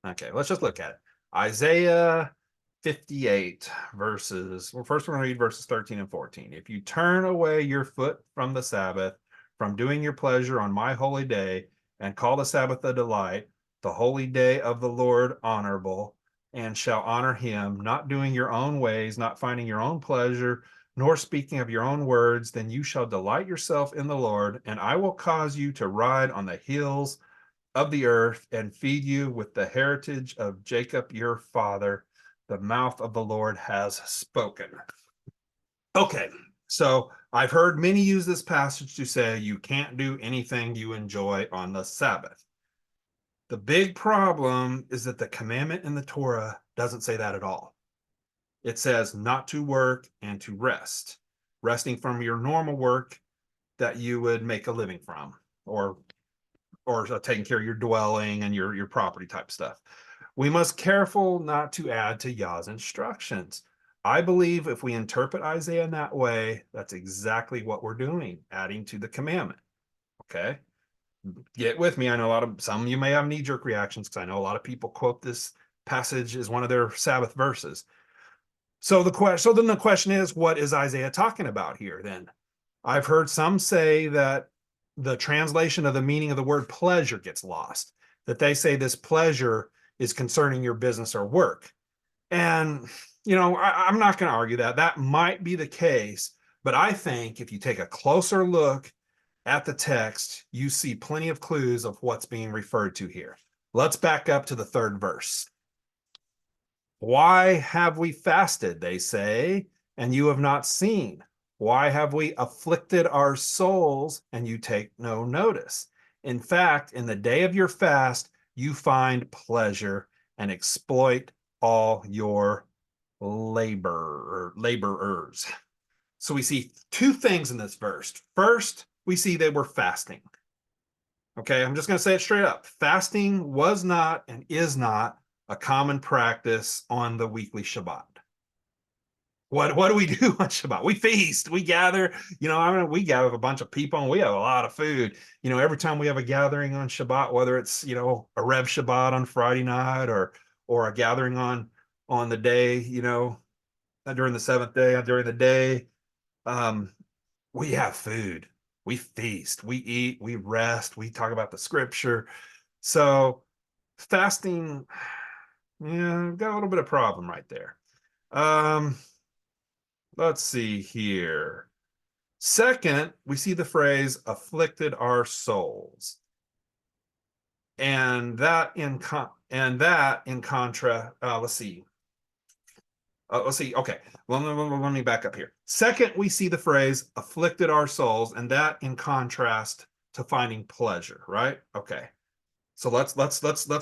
Okay, let's just look at it. Isaiah 58 verses, well, first we're going to read verses 13 and 14. If you turn away your foot from the Sabbath, from doing your pleasure on my holy day, and call the Sabbath a delight, the holy day of the Lord honorable, and shall honor him, not doing your own ways, not finding your own pleasure, nor speaking of your own words, then you shall delight yourself in the Lord, and I will cause you to ride on the hills of the earth and feed you with the heritage of Jacob your father. The mouth of the Lord has spoken. Okay, so I've heard many use this passage to say you can't do anything you enjoy on the Sabbath. The big problem is that the commandment in the Torah doesn't say that at all. It says not to work and to rest, resting from your normal work that you would make a living from, or taking care of your dwelling and your property type stuff. We must careful not to add to Yah's instructions. I believe if we interpret Isaiah in that way, that's exactly what we're doing, adding to the commandment. Okay, get with me. I know some of you may have knee-jerk reactions because I know a lot of people quote this passage as one of their Sabbath verses. So then the question is, what is Isaiah talking about here then? I've heard some say that the translation of the meaning of the word pleasure gets lost, that they say this pleasure is concerning your business or work. And, I'm not going to argue that. That might be the case. But I think if you take a closer look at the text, you see plenty of clues of what's being referred to here. Let's back up to the third verse. Why have we fasted, they say, and you have not seen? Why have we afflicted our souls and you take no notice? In fact, in the day of your fast, you find pleasure and exploit all your laborers. So we see two things in this verse. First, we see they were fasting. Okay, I'm just going to say it straight up. Fasting was not and is not a common practice on the weekly Shabbat. What do we do on Shabbat? We feast, we gather, we gather with a bunch of people and we have a lot of food. Every time we have a gathering on Shabbat, whether it's, a Rev Shabbat on Friday night or a gathering on the day, during the seventh day, during the day, we have food. We feast, we eat, we rest, we talk about the scripture. So fasting, yeah, got a little bit of problem right there. Let's see here. Second, we see the phrase afflicted our souls. And that in contra, let's see. Okay, let me back up here. Second, we see the phrase afflicted our souls, and that in contrast to finding pleasure, right? Okay. So let's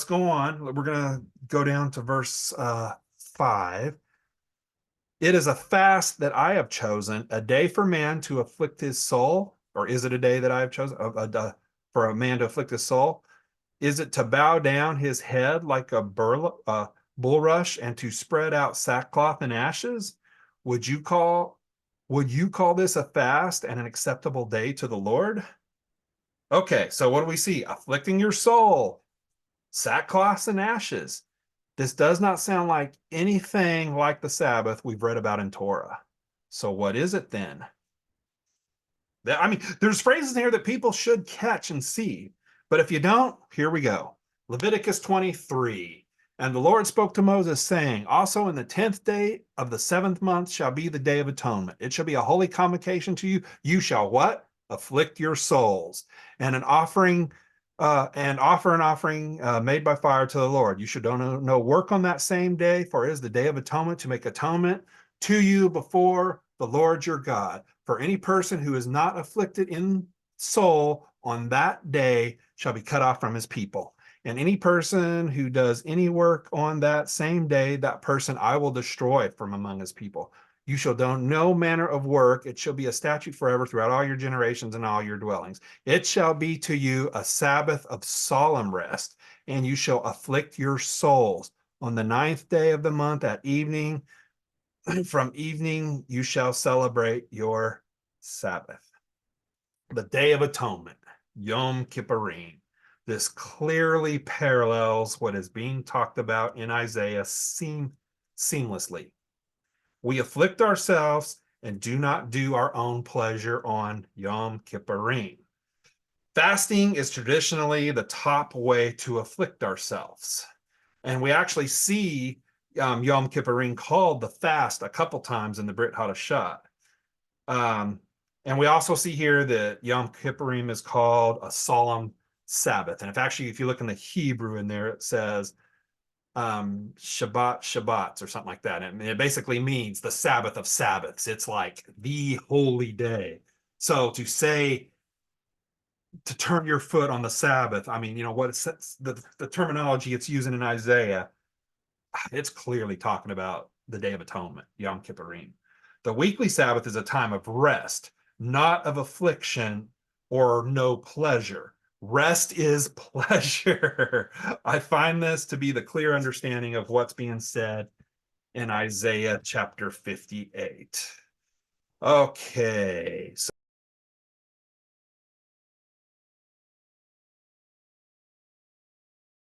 go on. We're gonna go down to verse 5. It is a fast that I have chosen, a day for man to afflict his soul. Or is it a day that I have chosen for a man to afflict his soul? Is it to bow down his head like a bulrush and to spread out sackcloth and ashes? Would you call this a fast and an acceptable day to the Lord? Okay, so what do we see? Afflicting your soul, sackcloth and ashes. This does not sound like anything like the Sabbath we've read about in Torah. So what is it then? There's phrases here that people should catch and see. But if you don't, here we go. Leviticus 23. And the Lord spoke to Moses, saying, also in the 10th day of the 7th month shall be the day of atonement. It shall be a holy convocation to you. You shall what? Afflict your souls. And offer an offering made by fire to the Lord. You should no work on that same day, for it is the day of atonement to make atonement to you before the Lord your God. For any person who is not afflicted in soul on that day shall be cut off from his people. And any person who does any work on that same day, that person I will destroy from among his people. You shall do no manner of work. It shall be a statute forever throughout all your generations and all your dwellings. It shall be to you a Sabbath of solemn rest, and you shall afflict your souls. On the 9th day of the month at evening, from evening you shall celebrate your Sabbath. The Day of Atonement, Yom Kippurim. This clearly parallels what is being talked about in Isaiah seamlessly. We afflict ourselves and do not do our own pleasure on Yom Kippurim. Fasting is traditionally the top way to afflict ourselves. And we actually see Yom Kippurim called the fast a couple times in the Brit Hadashah. And we also see here that Yom Kippurim is called a solemn Sabbath. And if you look in the Hebrew in there, it says Shabbats or something like that. And it basically means the Sabbath of Sabbaths. It's like the holy day. So to say to turn your foot on the Sabbath, I mean, what it's the terminology it's using in Isaiah, it's clearly talking about the Day of Atonement, Yom Kippurim. The weekly Sabbath is a time of rest, not of affliction or no pleasure. Rest is pleasure. I find this to be the clear understanding of what's being said in Isaiah chapter 58. Okay, so